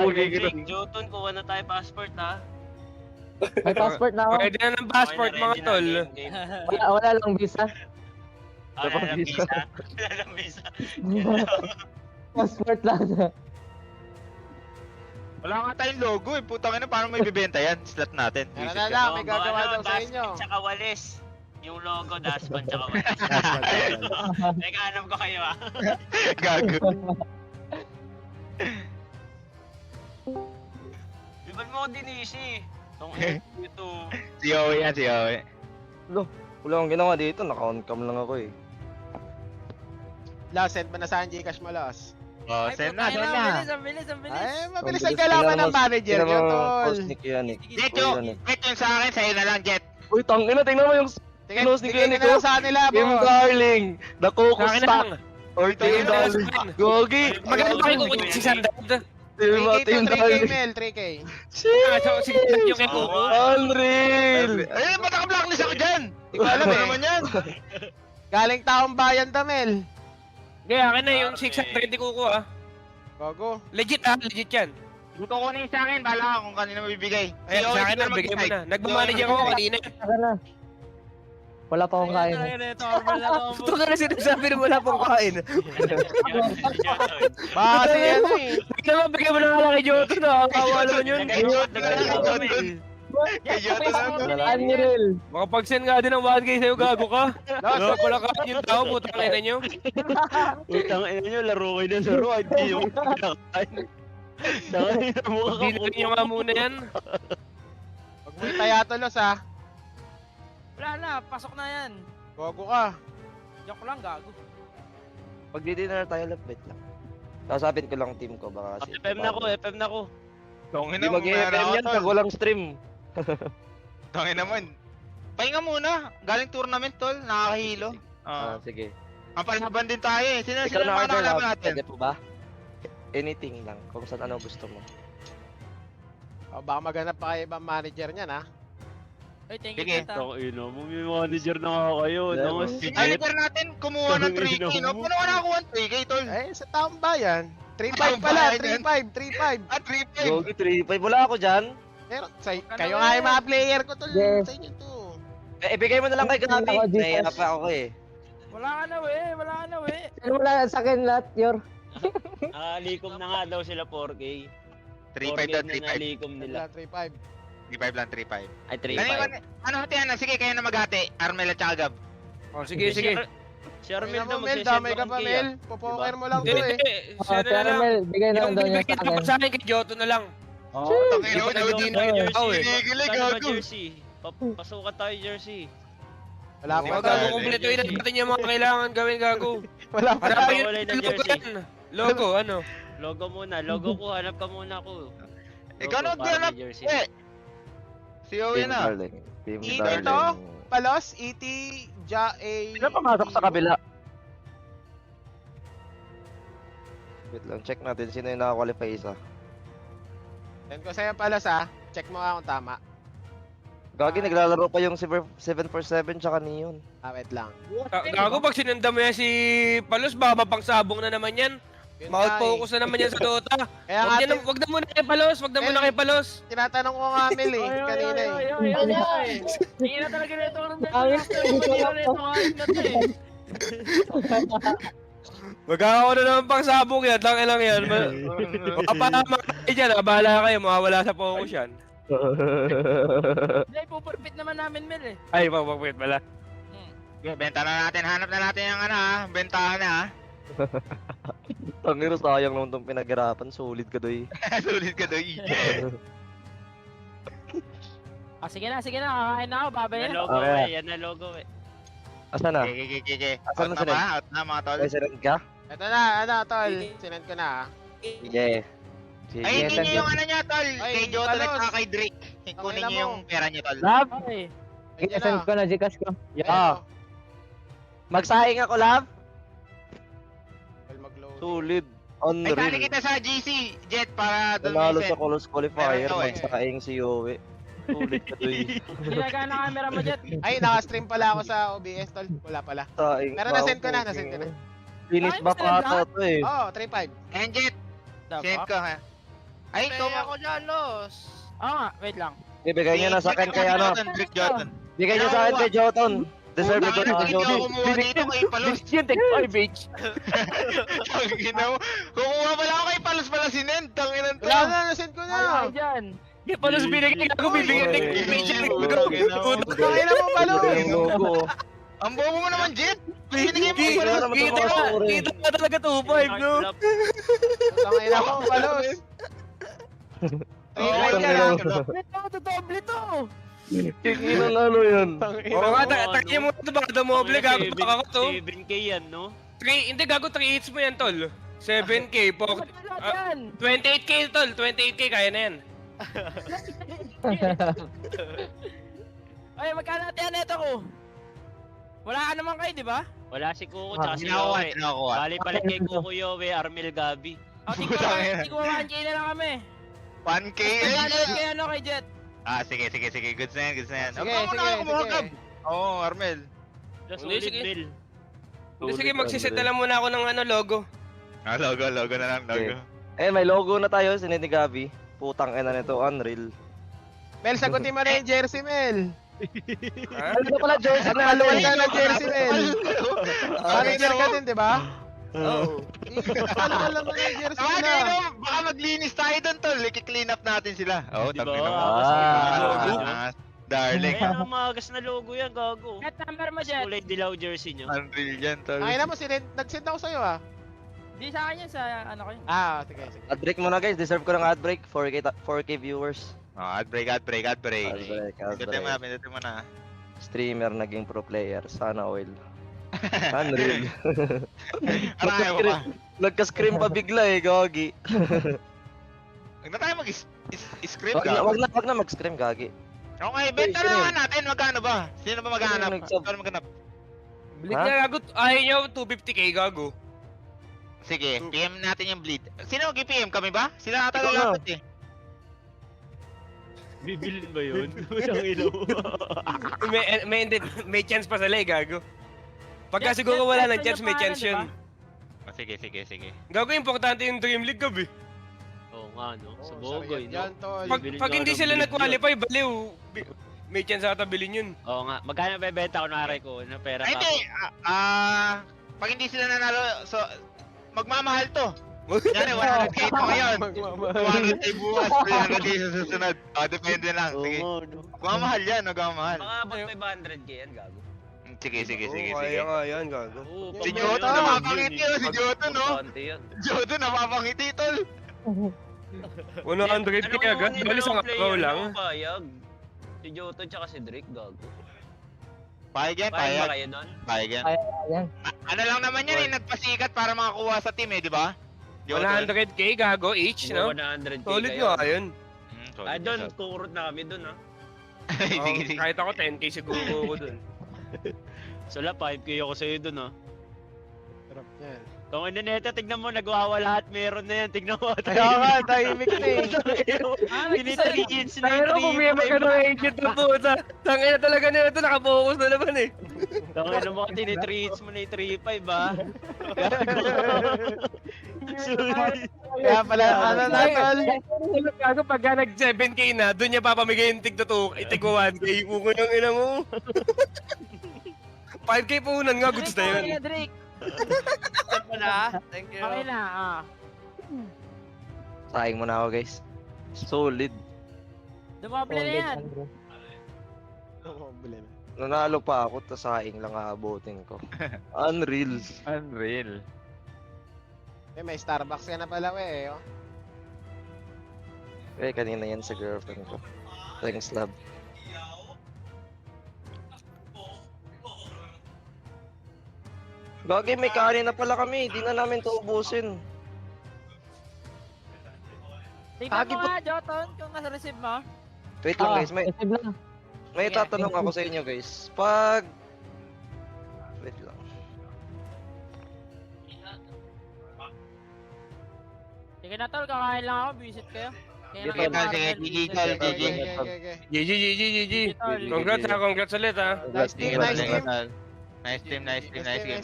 Pogi kita. Jotun, kuha na tayo passport ha. May passport na ako. Pwede na ng passport Okay na, mga ready na, tol. game. Wala lang visa. Wala lang visa. Wala lang visa. Passport lang. Wala nga tayong logo eh. Putang ina, paano may bibenta yan? Slot natin. Meron Visit na ka. lang, may gagawa daw sa inyo. Daspan tsaka walis. Yung logo, daspan tsaka walis. Teka, alam ko kayo ah. Gago. Iban mo ko din easy. Tong ito. Si Owe yan, si Owe. Wala akong ginawa dito, naka-on cam lang ako eh. Los, send mo na sa akin Gcash mo, Los. Oh, send na, send na. Ang bilis. Ay, mabilis Ang ang kalaman ng manager Tingnan nyo, mo, tol. post ni Kianik. Jet, yung sa akin, sa'yo na lang, Jet. Uy, tangina, tingnan mo yung Pinost ni Tingin Kianik na ko. lang sa kanila, Kim boss. Darling, Sa Dakoko akin na Stock, lang. or Team Darling. Gogi, Magkano ba kayo kung 600? Team 3K to Team 3K, Darling. Mel, 3K. Ah, so 600 yung kay Coco. Unreal! Eh, ba't naka-blacklist ako dyan? Hindi ko alam Ano eh. naman yan? Galing taong bayan to, Mel. Kaya akin na yung 600 ni Coco ah. Gogo. Legit ah, legit yan. Kung kukunin sa akin, bahala ka kung kanina mabibigay. Ay, sa akin na, bigay mo na. Nagmamanager ako kanina. Saka na. Wala pa akong kain. Ito ka na sinasabi na wala pang kain. Base yan eh. Bigyan naman, bigyan mo na nga lang kay Jotun ah. Kawa naman yun. Unreal. Makapag-send nga din ng 1K sa'yo, gago ka. Lalo ko lang kain yung tao, putang ina nyo. Utang ina nyo, laro kayo ng laro. Hindi yung pinakain. Dahil na mukha ka Hindi nyo nga muna yan. Pag mo itaya to, Los, ha. Wala na, pasok na yan. Gogo ka. Joke lang, gago. Pag di-dinner tayo, wait lang. Kasapin ko lang team ko, baka kasi. FM na ko, FM na ko. Tongin Hindi na, mag-FM yan pag walang stream. Tongin naman. Pahinga muna. Galing tournament, tol. Nakakahilo. Ah, sige. Ang palaban din tayo eh. Sino Ikaw sino na mga order nakalaban lang, natin? pwede po ba? Anything lang, kung saan ano gusto mo. O, baka maghanap pa kayo ibang manager niyan, ha. Ay, thank you, Sige. tita. Tang ina mo, may manager na nga kayo. Yeah, No, bro. sige. Ay, liver natin. Kumuha ng 3K, no? Puno ka nakakuha ng 3K, tol. Eh, sa taong bayan. 3-5 Taong pala, bayan yan. 3-5. Ah, 3-5. Gogi 3-5, wala ako dyan. Pero, kayo nga yung mga player ko, tol. Yes. Sa inyo to. Eh, ibigay mo na lang kay Gabi. Ako, Gcash. Nahiya pa ako eh. Wala ka na, we. Wala ka na, we. Ano wala sa akin lahat, Yor? Likom na nga daw sila 4K. 3-5 daw, 3-5. Nalikom nila. 3-5. 3-5 lang, 3-5. Ay, Ano hatihan na? Sige, kayo na maghati. Armel at saka Gab. Oh, sige, sige. Si Armel Tingnan daw mo, Mel, magsisend damay ka pa, 1K, Mel. ah. Popoker mo lang to, Hindi, eh. hindi. Siya na lang. Caramel, bigay na Yung lang daw niya binibigyan sa mo akin. sa akin kay Jotun na lang. Tangin Ito na, na di daw na. jersey. Ginigilig, Saan ba gago. jersey? Pasukan tayo jersey. Wala Ikaw pa, gago, tol. kumpletuin natin yung mga kailangan gawin, gago. Wala pa. Hanap Wala yun na yung jersey. logo, ano? Logo muna, logo ko, hanap ka muna ko. Ikaw na, di hanap. jersey. Eh. Si Owe Team na. Darling. Team Ito, Darling. Palos, E.T., Ja, A... Sino pumasok sa kabila? Wait lang, check natin sino yung nakakwalify isa. Yan ko sa'yo, Palos, ha. Check mo nga kung tama. Gagi, naglalaro pa yung 747 tsaka Neon. Wait lang. Gago, pag sinunda mo yan si Palos, baka pangsabong na naman yan. Yun Mouth nga, eh. focus na naman yan sa Dota. Kaya nga, Wag na muna kay Palos, wag na muna kay Palos. tinatanong ko nga, Mel, eh. Kanina, eh. Hindi na talaga nito. Pangit. Magkakawa na naman pangsabong yan, tangin lang yan. Makapahamak kayo dyan, bahala kayo, mawawala sa focus yan. Hindi, pupurpit naman namin, Mel, eh. Ay, mapapagpit pala. Okay, benta na natin. Hanap na natin yung ano ha. Bentahan na ha. Tangiro, sayang naman itong pinaghirapan. Solid ka doy. Sulit ka doy. Sige na, kakain na ako, babay Yan na. logo Okay. eh, yan na logo eh. Asan na? Okay. Asan Out na na sila? ba? Out na mga tol. Ay, sinend ka? Ito na, ano, tol. Sinend ko na, ha. Sige. Sige. Ay, hindi niyo yung ano niya tol. Ay, Kay Jota Palos. at kay Drake. Kunin na niyo mo. yung pera niyo tol. Love? Okay. Ayun Send na. ko na, Gcash ko. Yeah. Magsaing ako, love? Well, mag-load. Solid. Ay, tali Unreal. kita sa GC. Jet para doon Nanalo may sa send. Colos Qualifier. Meron to eh. Magsaing si Yowie. Solid ka doy. Ginagana ang camera mo, Jet. Ay, naka-stream pala ako sa OBS, tol. Wala pala. Saing. Pero na-send ko na, na-send ko na. Finish Ay, back masarap ata to eh. Oo, 3-5. And Jet, send ko ha. Ay, ikaw Kaya ako dyan, Los. nga, wait lang. Ibigay nyo na sa akin kay ano. Drake Jordan. Bigay nyo sa akin kay Joton. Deserve ko rin kay Hindi ako Joton. kumuha dito kay Palos. Yung take 5 each. Kumuha pala ako kay Palos pala si Nen. Tanginan to. Wala na, nasend ko Wala na. dyan. Hindi pa nung binigay ako, bibigyan take page. Tangina mo palo. Yung logo. Ang bobo mo naman, Jet. Binigay mo Kita pala. kita pa talaga 2-5, no? Tangina mo palo. Tangina ka lang. Ito, doble to. Tingin na ano yan. Oo nga, takin mo ito, baka dumoble, gago baka ko to. 7K yan, no? Hindi, gago 3 hits mo yan, tol. 7K, Wala dyan. 28K, tol. 28K, kaya na yan. Ay, magkano natin yan ito ko? Wala ka naman kayo, di ba? Wala si Kuko, tsaka si Ginakuha, Yowie. ginakuha. Bali pala kay Kuko, Yowie, Armel, Gabi. O, tigwa 1K na lang kami. 1K. Ano kay ano kay Jet? Sige. Goods na yan, goods na yan. Sige, Aba, muna sige, ako kumuha, sige. Gab. Oo, Armel. Just Hindi, ulit, sige. Bill. Hindi, sige, magsiset na lang muna ako ng logo. Logo na lang, logo. Eh, may logo na tayo, sinid ni Gabi. Putang ina nito, Unreal. Mel, sagutin mo na yung jersey, Mel. Ha? Ano pala, jersey na Paluan ka ng jersey, Mel. Manager ka din, di ba? Oo. Paluan lang na yung jersey Sabagay, nila. no? Baka maglinis tayo doon, tol. I-clean up natin sila. Oo, Di ba? tabi naman. Ah. Darling. Ayun ang magas na logo yan, gago. Net number mo, Mas Jet. kulay dilaw jersey nyo. Unreal yan, tol. Ay na mo, nag-send ako sa'yo ah. Di sa akin yan sa ano ko yun. Sige, sige. Ad break muna guys, deserve ko ng ad break. 4K viewers. Ad break. Ad break, ad Pindutin mo na, break. pindutin mo na. Streamer naging pro player, sana all. Unreal. Araya mo pa. Nagka-scream pa bigla eh, Gagi. Huwag na tayo mag-script, Wag na mag-scream, Gagi. Okay, benta Sino na yun? nga natin. Magkano ba? Sino ba maghanap? Sino Sino maghanap? Balik na gago. Ayaw nyo, 250K, gago. Sige, PM natin yung bleed. Sino mag-PM? Kami ba? Sila ata Ikaw na. lalapit eh. Bibilin ba yun? Ang ino mo. May chance pa sila, gago. Pagka siguro wala ng chance, may chance yun. Sige. Gago, importante yung Dream League, gabi. Oo nga, no? Sa Bogoy, no? Yan, tol. Pag hindi sila nag-qualify, baliw. May chance ata bilhin yun. Oo nga. Magkano bebenta ko na ko? Ano pera Ay, ka? hindi. Pag hindi sila nanalo, so, magmamahal to. Yan 100k to ngayon. 200k bukas, 300k sa susunod. Depende lang. Sige. Oo, no? Magmamahal yan, magmamahal. Baka abot 500k yan, gago. Sige. Kaya nga yan, gago. Oo, Si pag- Joto, yun, napapangiti yun, oh, si Joto, no? importante yan. Joto, napapangiti, tol. 100K agad, bali sa araw lang. Payag. Si Joto tsaka si Drake, gago. Payag yan, Payag ba payag. kayo nun? Payag yan. Yan. Ano lang naman yan eh, nagpasikat para makakuha sa team eh, di ba? Joto. 100K, gago, each, no? 100k Solid kayo. nga yun. Solid Ay, doon, yan, solid. kukurot na kami doon, ha? Sige. Kahit ako 10K siguro ko dun. Sula, 5k ako sa'yo doon, ha? Sarap yan. Kung ano neta, tignan mo, nagwawala at meron na yan. Tignan mo. Kaya nga, tahimik na eh. Tinitreats na Tangina yung mo, may magkano agent na puta. Tangina talaga nila ito, nakapokus na naman eh. Tangina mo, tinitreats mo na yung 3-5, ha? Kaya pala, ano na, tol? Gago, pagka nag 7K na, doon niya papamigay yung tig 1K, uko yung ina mo. 5K puhunan nga, goods na yun. Okay, Drake. Thank you. Okay na, Sayang mo na ako guys. Solid. Dumoble na yan. Nanalo pa ako, tas saing lang aabutin ko. Unreal. Unreal. May Starbucks ka na pala, we. Oh. Eh, kanina yan sa girlfriend ko. Thanks, love. Gagi, may kanin na pala kami. Di na namin ito ubusin. Tignan mo nga, Joton, kung nasa receive mo. Wait lang guys, may Receive lang. tatanong ako sa inyo guys. Wait lang. Sige na, tol, kakain lang ako, visit kayo. Kaya Sige, lang sige, ako, GG, visit. tol, Okay, GG. okay. GG. Tol. Congrats ha, congrats ulit ha. Nice team, nice team. Nice team.